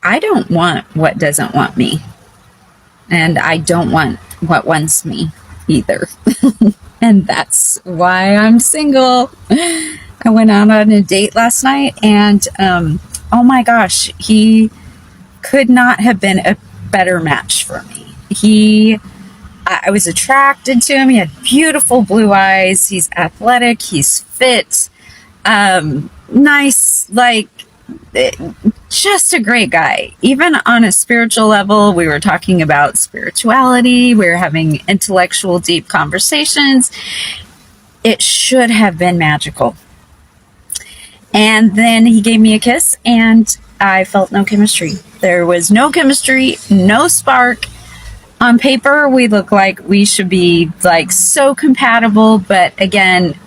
I don't want what doesn't want me. And I don't want what wants me either. And that's why I'm single. I went out on a date last night and oh my gosh, he could not have been a better match for me. I was attracted to him. He had beautiful blue eyes. He's athletic. He's fit. Nice, like, just a great guy. Even on a spiritual level, we were talking about spirituality. We were having intellectual, deep conversations. It should have been magical. And then he gave me a kiss, and I felt no chemistry. There was no chemistry, no spark. On paper, we look like we should be like so compatible, but again,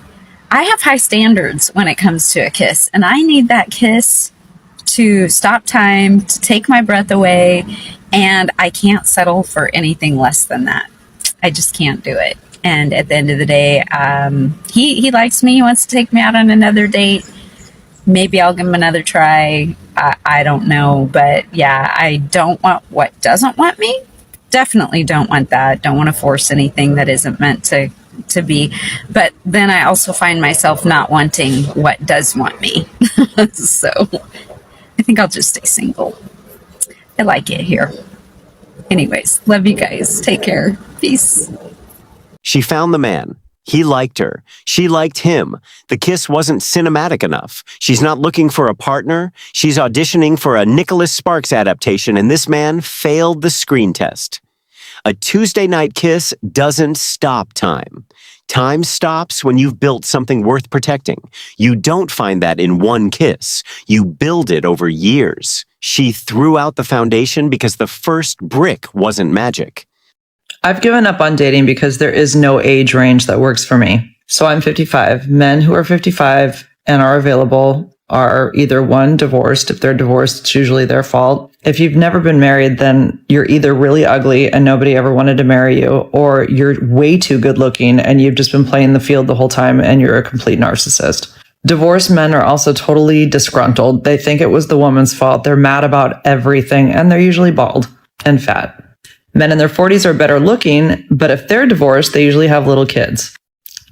I have high standards when it comes to a kiss, and I need that kiss to stop time, to take my breath away, and I can't settle for anything less than that. I just can't do it. And at the end of the day, he likes me. He wants to take me out on another date. Maybe I'll give him another try. I don't know. But yeah, I don't want what doesn't want me. Definitely don't want that. Don't want to force anything that isn't meant to be. But then I also find myself not wanting what does want me. So I think I'll just stay single. I like it here. Anyways, love you guys. Take care. Peace. She found the man. He liked her. She liked him. The kiss wasn't cinematic enough. She's not looking for a partner. She's auditioning for a Nicholas Sparks adaptation, and this man failed the screen test. A Tuesday night kiss doesn't stop time. Time stops when you've built something worth protecting. You don't find that in one kiss. You build it over years. She threw out the foundation because the first brick wasn't magic. I've given up on dating because there is no age range that works for me. So I'm 55. Men who are 55 and are available are either one, divorced. If they're divorced, it's usually their fault. If you've never been married, then you're either really ugly and nobody ever wanted to marry you, or you're way too good looking and you've just been playing the field the whole time and you're a complete narcissist. Divorced men are also totally disgruntled. They think it was the woman's fault. They're mad about everything, and they're usually bald and fat. Men in their 40s are better looking, but if they're divorced, they usually have little kids.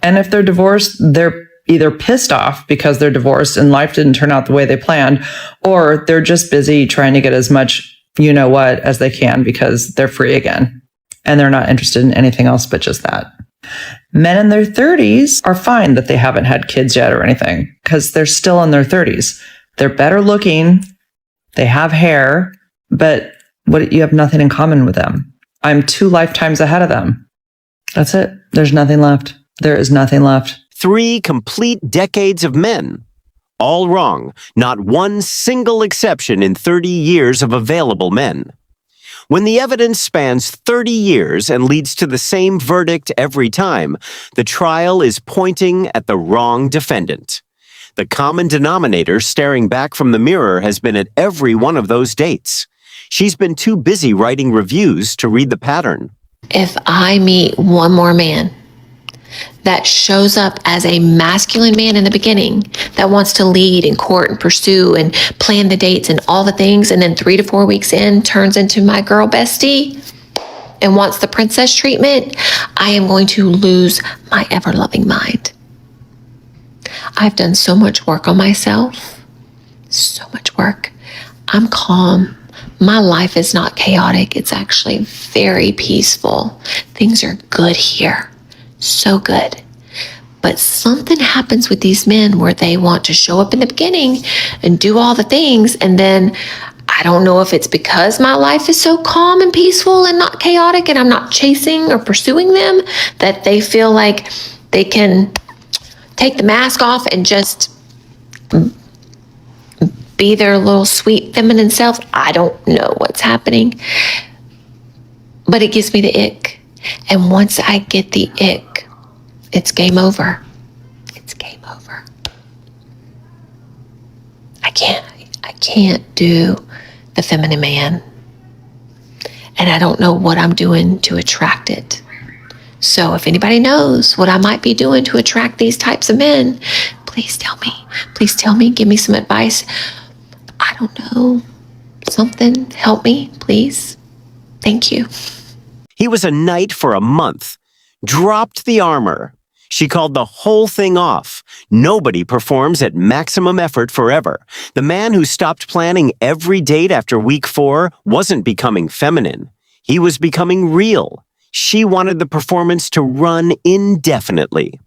And if they're divorced, they're either pissed off because they're divorced and life didn't turn out the way they planned, or they're just busy trying to get as much you know what as they can because they're free again. And they're not interested in anything else but just that. Men in their 30s are fine that they haven't had kids yet or anything because they're still in their 30s. They're better looking. They have hair, but you have nothing in common with them. I'm 2 lifetimes ahead of them. That's it. There's nothing left. There is nothing left. 3 complete decades of men. All wrong. Not one single exception in 30 years of available men. When the evidence spans 30 years and leads to the same verdict every time, the trial is pointing at the wrong defendant. The common denominator staring back from the mirror has been at every one of those dates. She's been too busy writing reviews to read the pattern. If I meet one more man that shows up as a masculine man in the beginning, that wants to lead and court and pursue and plan the dates and all the things, and then 3 to 4 weeks in turns into my girl bestie and wants the princess treatment, I am going to lose my ever-loving mind. I've done so much work on myself, so much work. I'm calm. My life is not chaotic. It's actually very peaceful. Things are good here. So good. But something happens with these men where they want to show up in the beginning and do all the things. And then I don't know if it's because my life is so calm and peaceful and not chaotic and I'm not chasing or pursuing them that they feel like they can take the mask off and just be their little sweet feminine self. I don't know what's happening, but it gives me the ick. And once I get the ick, it's game over. It's game over. I can't do the feminine man. And I don't know what I'm doing to attract it. So if anybody knows what I might be doing to attract these types of men, please tell me. Please tell me. Give me some advice. I don't know. something, help me, please. Thank you. He was a knight for a month. Dropped the armor. She called the whole thing off. Nobody performs at maximum effort forever. The man who stopped planning every date after week 4 wasn't becoming feminine. He was becoming real. She wanted the performance to run indefinitely.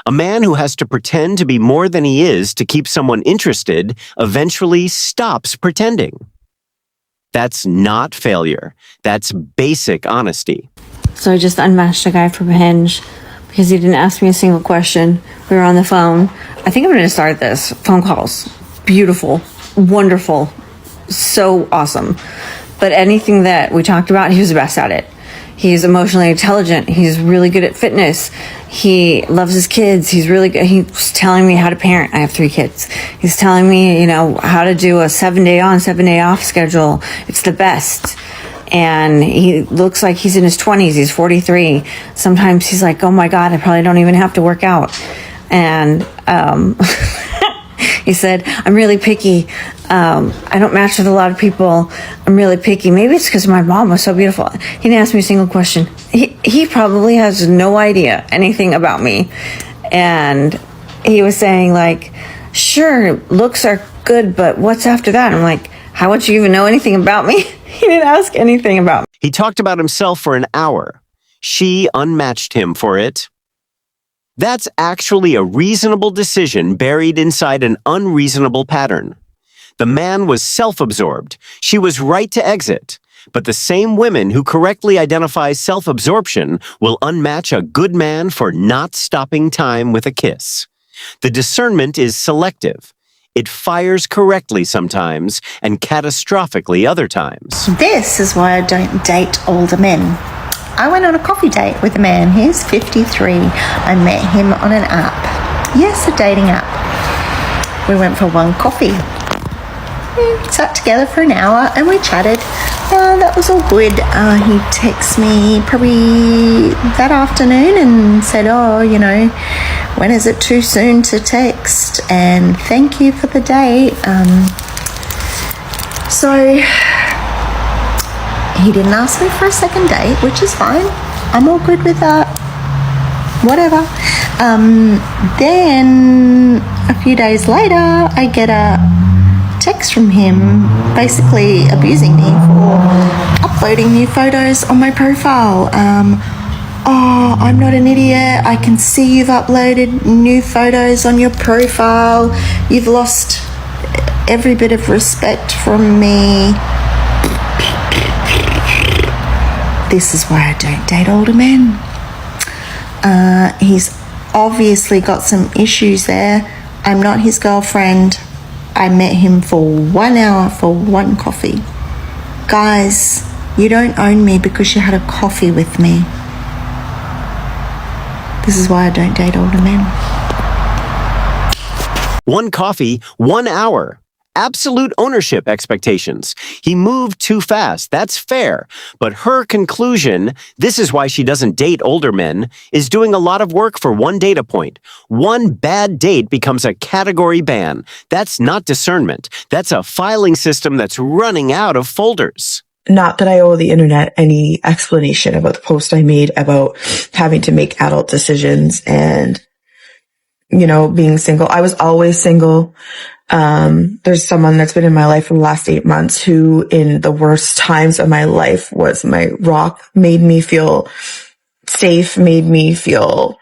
A man who has to pretend to be more than he is to keep someone interested eventually stops pretending. That's not failure. That's basic honesty. So I just unmatched a guy from Hinge because he didn't ask me a single question. We were on the phone. I think I'm going to start this. Phone calls. Beautiful. Wonderful. So awesome. But anything that we talked about, he was the best at it. He's emotionally intelligent. He's really good at fitness. He loves his kids. He's really good. He's telling me how to parent. I have 3 kids. He's telling me, how to do a 7-day on, 7-day off schedule. It's the best. And he looks like he's in his 20s. He's 43. Sometimes he's like, oh my God, I probably don't even have to work out. And he said, I'm really picky. I don't match with a lot of people. I'm really picky. Maybe it's because my mom was so beautiful. He didn't ask me a single question. He probably has no idea anything about me. And he was saying like, sure, looks are good, but what's after that? I'm like, how would you even know anything about me? He didn't ask anything about me. He talked about himself for an hour. She unmatched him for it. That's actually a reasonable decision buried inside an unreasonable pattern. The man was self-absorbed. She was right to exit. But the same women who correctly identify self-absorption will unmatch a good man for not stopping time with a kiss. The discernment is selective. It fires correctly sometimes and catastrophically other times. This is why I don't date older men. I went on a coffee date with a man. He's 53. I met him on an app. Yes, a dating app. We went for one coffee. We sat together for an hour and we chatted. That was all good. He texted me probably that afternoon and said, when is it too soon to text? And thank you for the date. So he didn't ask me for a second date, which is fine. I'm all good with that. Whatever. Then a few days later, I get a text from him basically abusing me for uploading new photos on my profile. I'm not an idiot. I can see you've uploaded new photos on your profile. You've lost every bit of respect from me. This is why I don't date older men. He's obviously got some issues there. I'm not his girlfriend. I met him for 1 hour for one coffee. Guys, you don't own me because you had a coffee with me. This is why I don't date older men. 1 coffee, 1 hour. Absolute ownership expectations. He moved too fast. That's fair. But her conclusion, this is why she doesn't date older men, is doing a lot of work for one data point. One bad date becomes a category ban. That's not discernment. That's a filing system that's running out of folders. Not that I owe the internet any explanation about the post I made about having to make adult decisions and, being single. I was always single. There's someone that's been in my life for the last 8 months who in the worst times of my life was my rock, made me feel safe, made me feel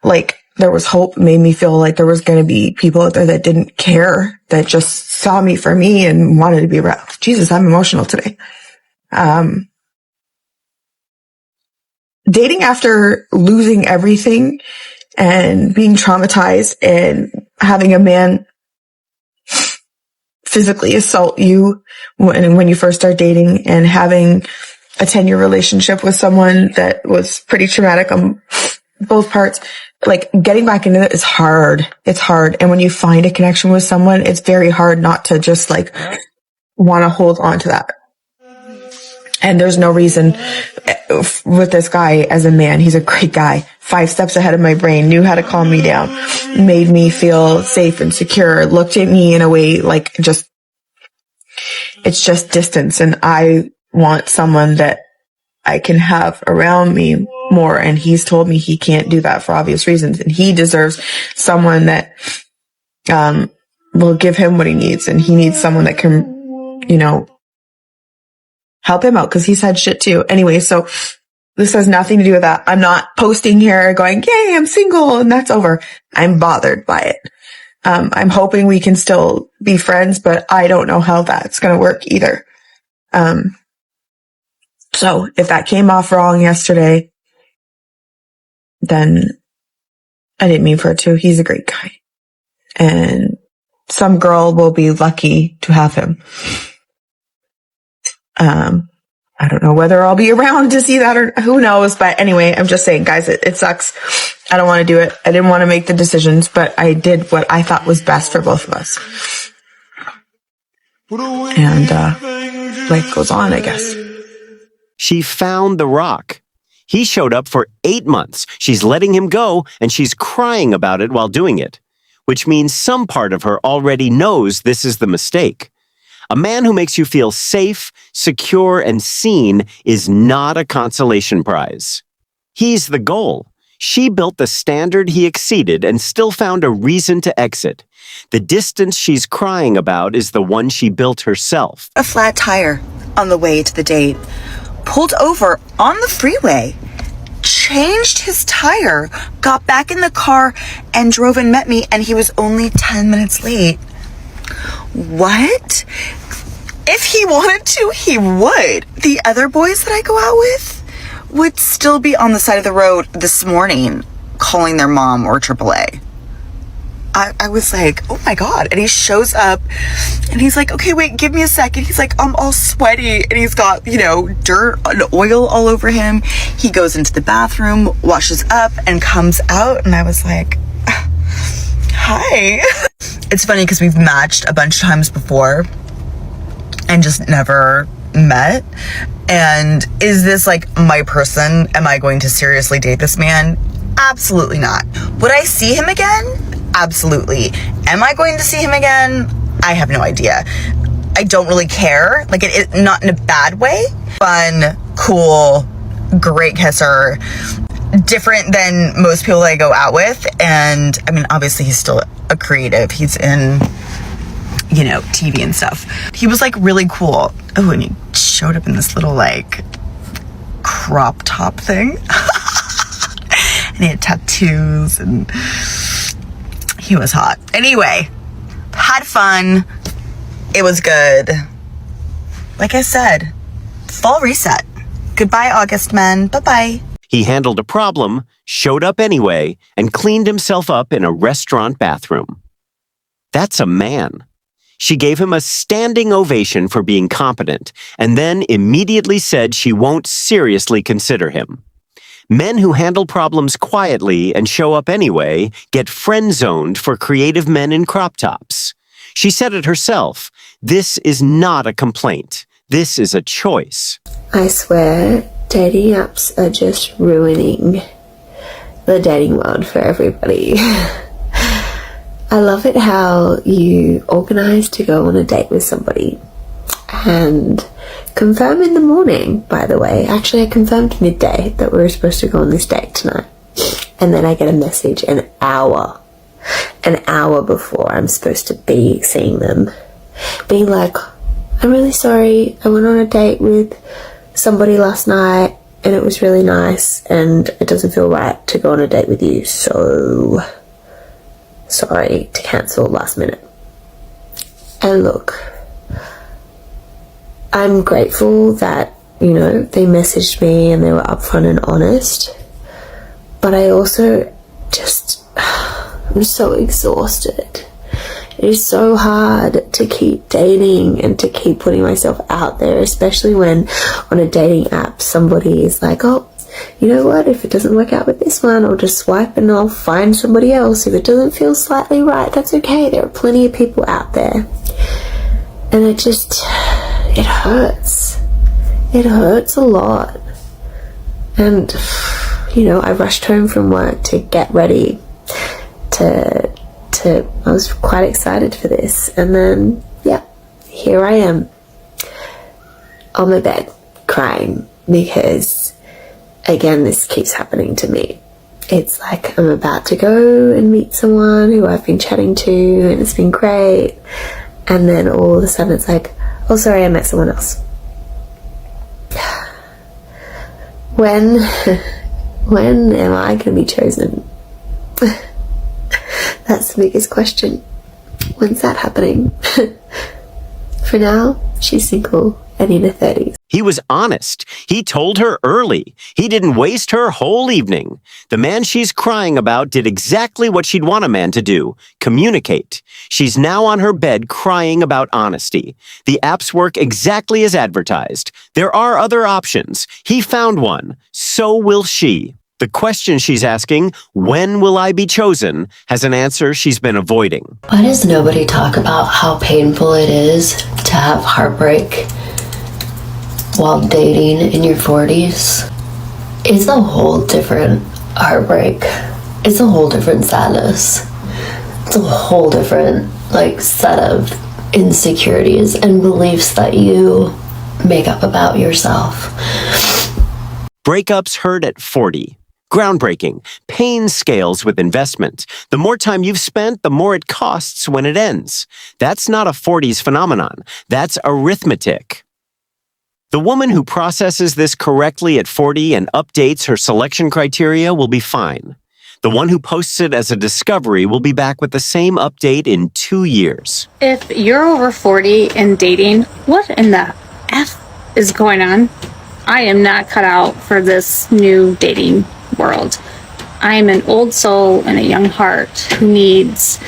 like there was hope, made me feel like there was going to be people out there that didn't care, that just saw me for me and wanted to be around. Jesus, I'm emotional today. Dating after losing everything and being traumatized and having a man physically assault you when you first start dating and having a 10-year relationship with someone that was pretty traumatic on both parts, like getting back into it is hard. It's hard. And when you find a connection with someone, it's very hard not to just want to hold on to that. And there's no reason with this guy as a man. He's a great guy. 5 steps ahead of my brain, knew how to calm me down, made me feel safe and secure, looked at me in a way It's just distance. And I want someone that I can have around me more. And he's told me he can't do that for obvious reasons. And he deserves someone that, will give him what he needs. And he needs someone that can, help him out because he's had shit too. Anyway, so this has nothing to do with that. I'm not posting here going, yay, I'm single and that's over. I'm bothered by it. I'm hoping we can still be friends, but I don't know how that's going to work either. So if that came off wrong yesterday, then I didn't mean for it to. He's a great guy. And some girl will be lucky to have him. I don't know whether I'll be around to see that or who knows. But anyway, I'm just saying, guys, it sucks. I don't want to do it. I didn't want to make the decisions, but I did what I thought was best for both of us. And life goes on, I guess. She found the rock. He showed up for 8 months. She's letting him go, and she's crying about it while doing it, which means some part of her already knows this is the mistake. A man who makes you feel safe, secure, and seen is not a consolation prize. He's the goal. She built the standard he exceeded and still found a reason to exit. The distance she's crying about is the one she built herself. A flat tire on the way to the date. Pulled over on the freeway. Changed his tire. Got back in the car and drove and met me, and he was only 10 minutes late. What? If he wanted to, he would. The other boys that I go out with would still be on the side of the road this morning calling their mom or AAA. I was like, oh my God. And he shows up and he's like, okay, wait, give me a second. He's like, I'm all sweaty and he's got, dirt and oil all over him. He goes into the bathroom, washes up and comes out. And I was like, hi. It's funny because we've matched a bunch of times before and just never met. And is this like my person? Am I going to seriously date this man? Absolutely not. Would I see him again? Absolutely. Am I going to see him again? I have no idea. I don't really care. Like, it not in a bad way. Fun, cool, great kisser. Different than most people that I go out with. And I mean, obviously he's still a creative. He's in, TV and stuff. He was like really cool. Oh, and he showed up in this little like crop top thing. And he had tattoos and he was hot. Anyway, had fun. It was good. Like I said, fall reset. Goodbye, August men. Bye-bye. He handled a problem, showed up anyway, and cleaned himself up in a restaurant bathroom. That's a man. She gave him a standing ovation for being competent, and then immediately said she won't seriously consider him. Men who handle problems quietly and show up anyway get friend-zoned for creative men in crop tops. She said it herself. This is not a complaint. This is a choice. I swear, dating apps are just ruining the dating world for everybody. I love it how you organize to go on a date with somebody and confirm in the morning, by the way. Actually, I confirmed midday that we were supposed to go on this date tonight. And then I get a message an hour before I'm supposed to be seeing them, being like, I'm really sorry, I went on a date with somebody last night and it was really nice and it doesn't feel right to go on a date with you, so sorry to cancel last minute. And look, I'm grateful that, they messaged me and they were upfront and honest, but I also I'm so exhausted. It is so hard to keep dating and to keep putting myself out there, especially when on a dating app somebody is like, oh, you know what, if it doesn't work out with this one, I'll just swipe and I'll find somebody else. If it doesn't feel slightly right, that's okay. There are plenty of people out there. And it hurts. It hurts a lot. And, I rushed home from work to get ready I was quite excited for this. And then, here I am. on my bed crying because, again, this keeps happening to me. It's like I'm about to go and meet someone who I've been chatting to and it's been great, and then all of a sudden it's like, oh sorry, I met someone else. When am I going to be chosen? That's the biggest question. When's that happening? For now, she's single and in her 30s. He was honest. He told her early. He didn't waste her whole evening. The man she's crying about did exactly what she'd want a man to do: communicate. She's now on her bed crying about honesty. The apps work exactly as advertised. There are other options. He found one. So will she. The question she's asking, when will I be chosen, has an answer she's been avoiding. Why does nobody talk about how painful it is to have heartbreak while dating in your 40s? It's a whole different heartbreak. It's a whole different sadness. It's a whole different set of insecurities and beliefs that you make up about yourself. Breakups heard at 40. Groundbreaking. Pain scales with investment. The more time you've spent, the more it costs when it ends. That's not a 40s phenomenon. That's arithmetic. The woman who processes this correctly at 40 and updates her selection criteria will be fine. The one who posts it as a discovery will be back with the same update in 2 years. If you're over 40 and dating, what in the F is going on? I am not cut out for this new dating world. I am an old soul and a young heart who needs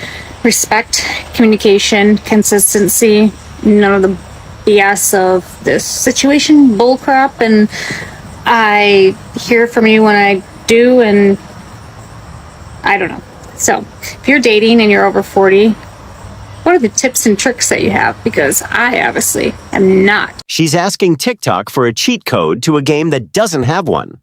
respect, communication, consistency, none of the BS of this situation bullcrap, and I hear from you when I do, and I don't know. So if you're dating and you're over 40, what are the tips and tricks that you have? Because I obviously am not. She's asking TikTok for a cheat code to a game that doesn't have one.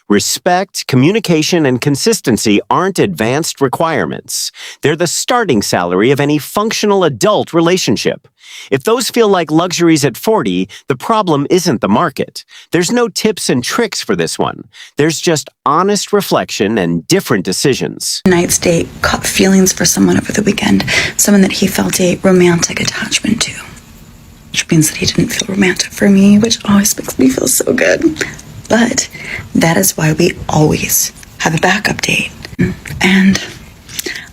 Respect, communication, and consistency aren't advanced requirements. They're the starting salary of any functional adult relationship. If those feel like luxuries at 40, the problem isn't the market. There's no tips and tricks for this one. There's just honest reflection and different decisions. Night's date caught feelings for someone over the weekend, someone that he felt a romantic attachment to, which means that he didn't feel romantic for me, which always makes me feel so good. But that is why we always have a backup date. And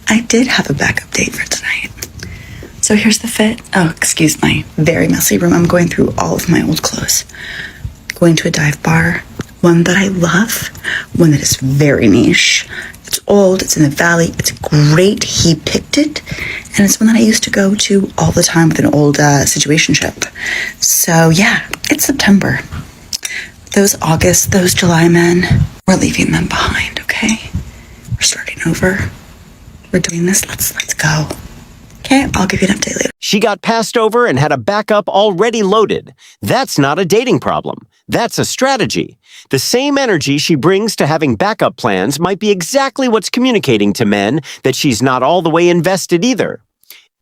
I did have a backup date for tonight. So here's the fit. Oh, excuse my very messy room. I'm going through all of my old clothes. Going to a dive bar, one that I love, one that is very niche. It's old, it's in the valley, it's great. He picked it, and it's one that I used to go to all the time with an old situationship. So yeah, it's September. Those August, those July men, we're leaving them behind, okay? We're starting over. We're doing this. Let's go. Okay, I'll give you an update later. She got passed over and had a backup already loaded. That's not a dating problem. That's a strategy. The same energy she brings to having backup plans might be exactly what's communicating to men that she's not all the way invested either.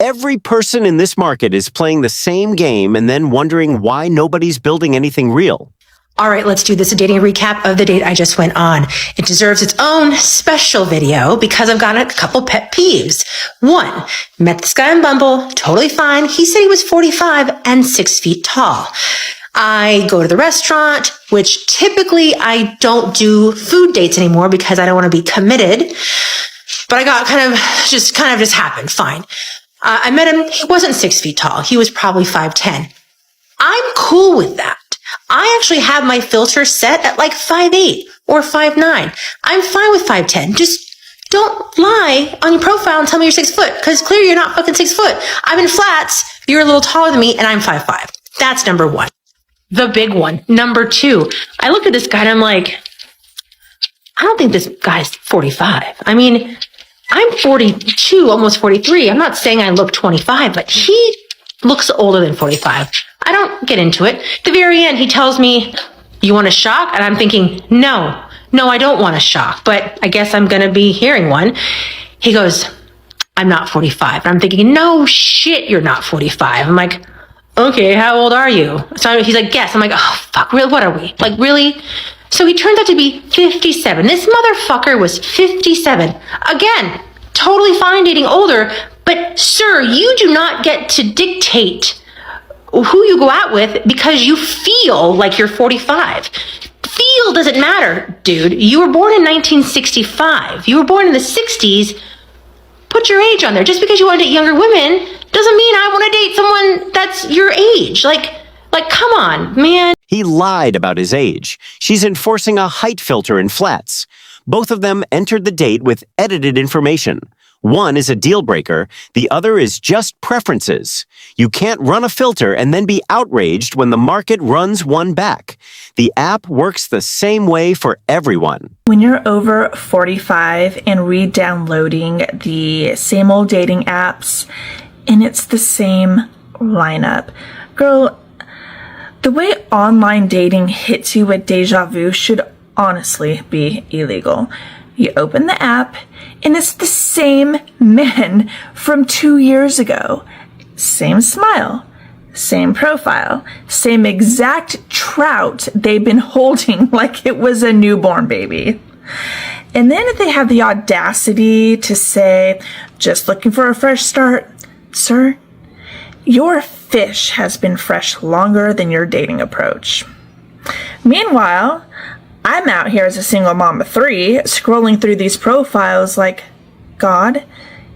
Every person in this market is playing the same game and then wondering why nobody's building anything real. All right, let's do this, a dating recap of the date I just went on. It deserves its own special video because I've got a couple pet peeves. 1, met this guy on Bumble, totally fine. He said he was 45 and 6 feet tall. I go to the restaurant, which typically I don't do food dates anymore because I don't want to be committed. But I got kind of just happened. Fine. I met him. He wasn't 6 feet tall. He was probably 5'10". I'm cool with that. I actually have my filter set at 5'8" or 5'9". I'm fine with 5'10". Just don't lie on your profile and tell me you're 6 foot, because clearly you're not fucking 6 foot. I'm in flats. You're a little taller than me, and I'm 5'5". That's number 1. The big one. Number 2. I looked at this guy and I'm like, I don't think this guy's 45. I mean, I'm 42, almost 43. I'm not saying I look 25, but he looks older than 45. I don't get into it. At the very end, he tells me, you want a shock? And I'm thinking, no, I don't want a shock, but I guess I'm going to be hearing one. He goes, I'm not 45. And I'm thinking, no shit, you're not 45. I'm like, okay, how old are you? So he's like, guess. I'm like, oh, fuck, really? What are we? Like, really? So he turns out to be 57. This motherfucker was 57. Again, totally fine dating older, but sir, you do not get to dictate who you go out with because you feel like you're 45. Feel doesn't matter, dude. You were born in 1965. You were born in the 60s. Put your age on there. Just because you want to date younger women doesn't mean I want to date someone that's your age. Like, come on, man. He lied about his age. She's enforcing a height filter in flats. Both of them entered the date with edited information. One is a deal breaker. The other is just preferences. You can't run a filter and then be outraged when the market runs one back. The app works the same way for everyone. When you're over 45 and re-downloading the same old dating apps, and it's the same lineup. Girl, the way online dating hits you with deja vu should honestly be illegal. You open the app, and it's the same men from 2 years ago. Same smile, same profile, same exact trout they've been holding like it was a newborn baby. And then if they have the audacity to say, just looking for a fresh start, sir, your fish has been fresh longer than your dating approach. Meanwhile, I'm out here as a single mom of 3, scrolling through these profiles like, God,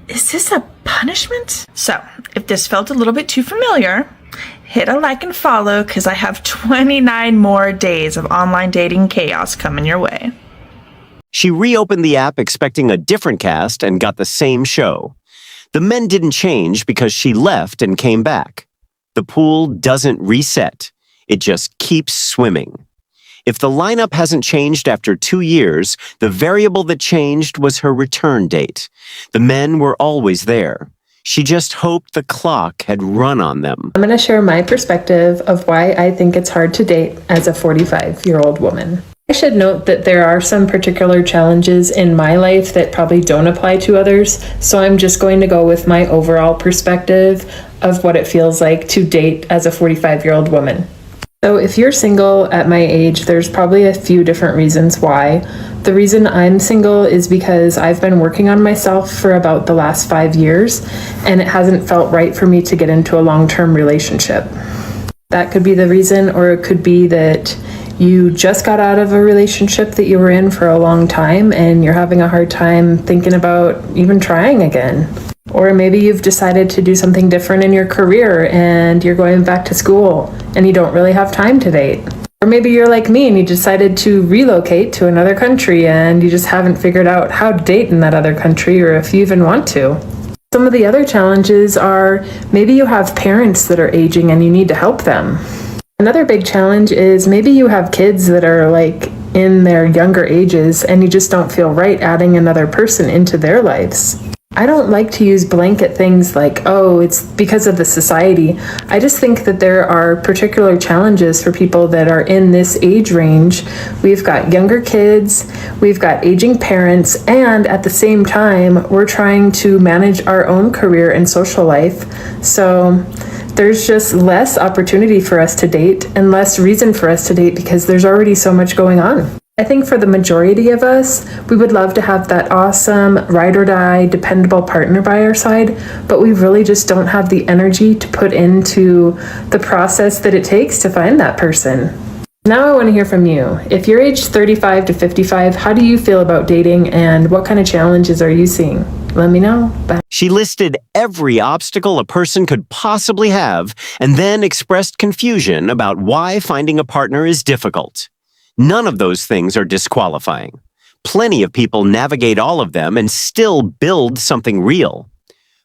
is this a punishment? So, if this felt a little bit too familiar, hit a like and follow because I have 29 more days of online dating chaos coming your way. She reopened the app expecting a different cast and got the same show. The men didn't change because she left and came back. The pool doesn't reset. It just keeps swimming. If the lineup hasn't changed after 2 years, the variable that changed was her return date. The men were always there. She just hoped the clock had run on them. I'm going to share my perspective of why I think it's hard to date as a 45-year-old woman. I should note that there are some particular challenges in my life that probably don't apply to others, so I'm just going to go with my overall perspective of what it feels like to date as a 45-year-old woman. So if you're single at my age, there's probably a few different reasons why. The reason I'm single is because I've been working on myself for about the last 5 years, and it hasn't felt right for me to get into a long-term relationship. That could be the reason, or it could be that you just got out of a relationship that you were in for a long time and you're having a hard time thinking about even trying again. Or maybe you've decided to do something different in your career and you're going back to school and you don't really have time to date. Or maybe you're like me and you decided to relocate to another country and you just haven't figured out how to date in that other country or if you even want to. Some of the other challenges are maybe you have parents that are aging and you need to help them. Another big challenge is maybe you have kids that are like in their younger ages and you just don't feel right adding another person into their lives. I don't like to use blanket things like, oh, it's because of the society. I just think that there are particular challenges for people that are in this age range. We've got younger kids, we've got aging parents, and at the same time, we're trying to manage our own career and social life. So there's just less opportunity for us to date and less reason for us to date because there's already so much going on. I think for the majority of us, we would love to have that awesome, ride or die, dependable partner by our side, but we really just don't have the energy to put into the process that it takes to find that person. Now I want to hear from you. If you're aged 35 to 55, how do you feel about dating and what kind of challenges are you seeing? Let me know. Bye. She listed every obstacle a person could possibly have and then expressed confusion about why finding a partner is difficult. None of those things are disqualifying. Plenty of people navigate all of them and still build something real.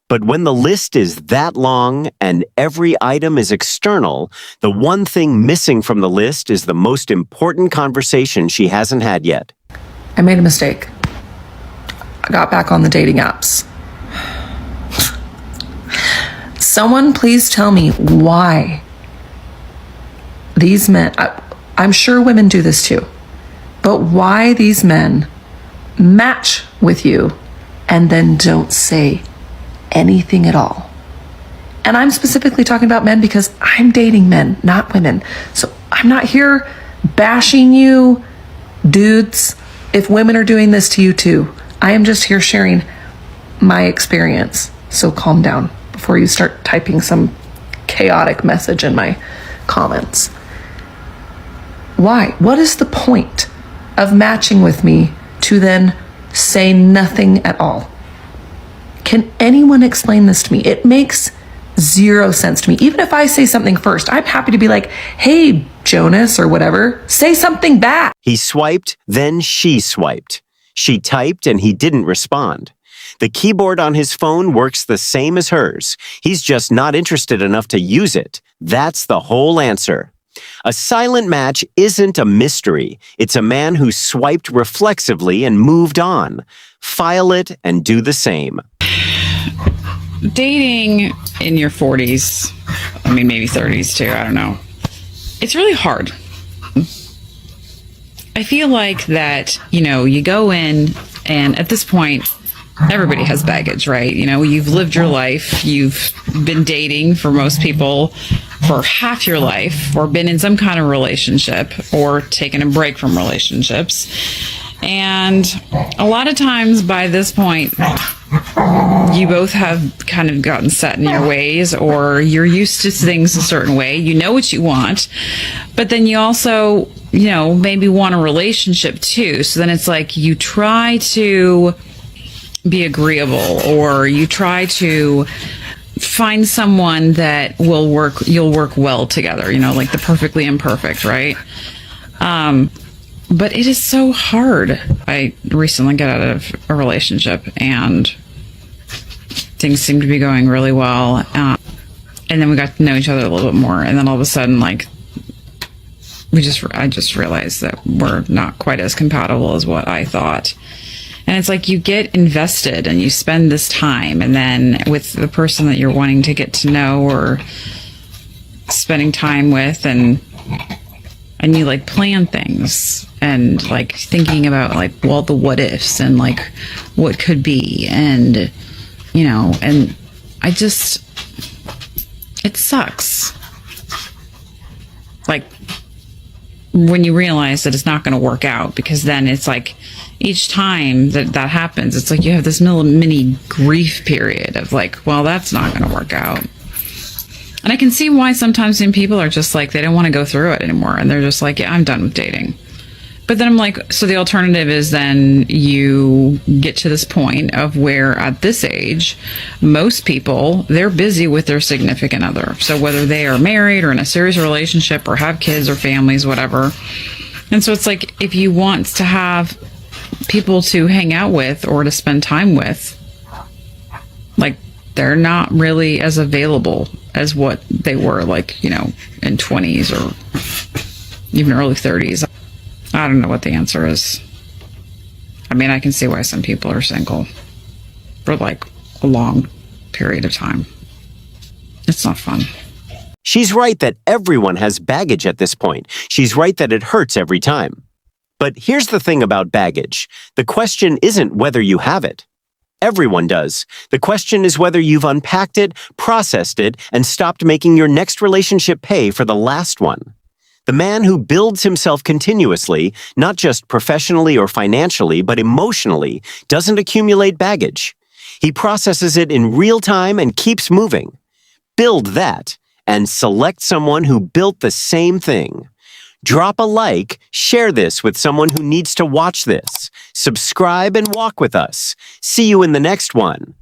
But when the list is that long and every item is external, the one thing missing from the list is the most important conversation she hasn't had yet. I made a mistake. I got back on the dating apps. Someone please tell me why these men, I'm sure women do this too, but why these men match with you and then don't say anything at all. And I'm specifically talking about men because I'm dating men, not women. So I'm not here bashing you, dudes, if women are doing this to you too. I am just here sharing my experience. So calm down before you start typing some chaotic message in my comments. Why? What is the point of matching with me to then say nothing at all? Can anyone explain this to me? It makes zero sense to me. Even if I say something first, I'm happy to be like, hey, Jonas or whatever, say something back. He swiped, then she swiped. She typed and he didn't respond. The keyboard on his phone works the same as hers. He's just not interested enough to use it. That's the whole answer. A silent match isn't a mystery. It's a man who swiped reflexively and moved on. File it and do the same. Dating in your 40s, I mean, maybe 30s too, I don't know. It's really hard. I feel like that, you go in and at this point, everybody has baggage, right? You've lived your life. You've been dating for most people for half your life or been in some kind of relationship or taken a break from relationships. And a lot of times by this point, you both have kind of gotten set in your ways or you're used to things a certain way. You know what you want, but then you also, maybe want a relationship too. So then it's like you try to be agreeable or you try to find someone that you'll work well together, like the perfectly imperfect, right? But it is so hard. I recently got out of a relationship and things seemed to be going really well. And then we got to know each other a little bit more. And then all of a sudden, I just realized that we're not quite as compatible as what I thought. And it's like you get invested and you spend this time and then with the person that you're wanting to get to know or spending time with and you plan things and thinking about the what ifs and what could be and and it sucks when you realize that it's not going to work out because then it's each time that happens it's you have this little mini grief period of well, that's not going to work out. And I can see why sometimes people are just they don't want to go through it anymore. And they're just yeah, I'm done with dating. But then I'm so the alternative is then you get to this point of where at this age, most people, they're busy with their significant other. So whether they are married or in a serious relationship or have kids or families, whatever. And so it's if you want to have people to hang out with or to spend time with, they're not really as available as what they were in 20s or even early 30s. I don't know what the answer is. I mean, I can see why some people are single for a long period of time. It's not fun. She's right that everyone has baggage at this point. She's right that it hurts every time. But here's the thing about baggage. The question isn't whether you have it. Everyone does. The question is whether you've unpacked it, processed it, and stopped making your next relationship pay for the last one. The man who builds himself continuously, not just professionally or financially, but emotionally, doesn't accumulate baggage. He processes it in real time and keeps moving. Build that and select someone who built the same thing. Drop a like, share this with someone who needs to watch this. Subscribe and walk with us. See you in the next one.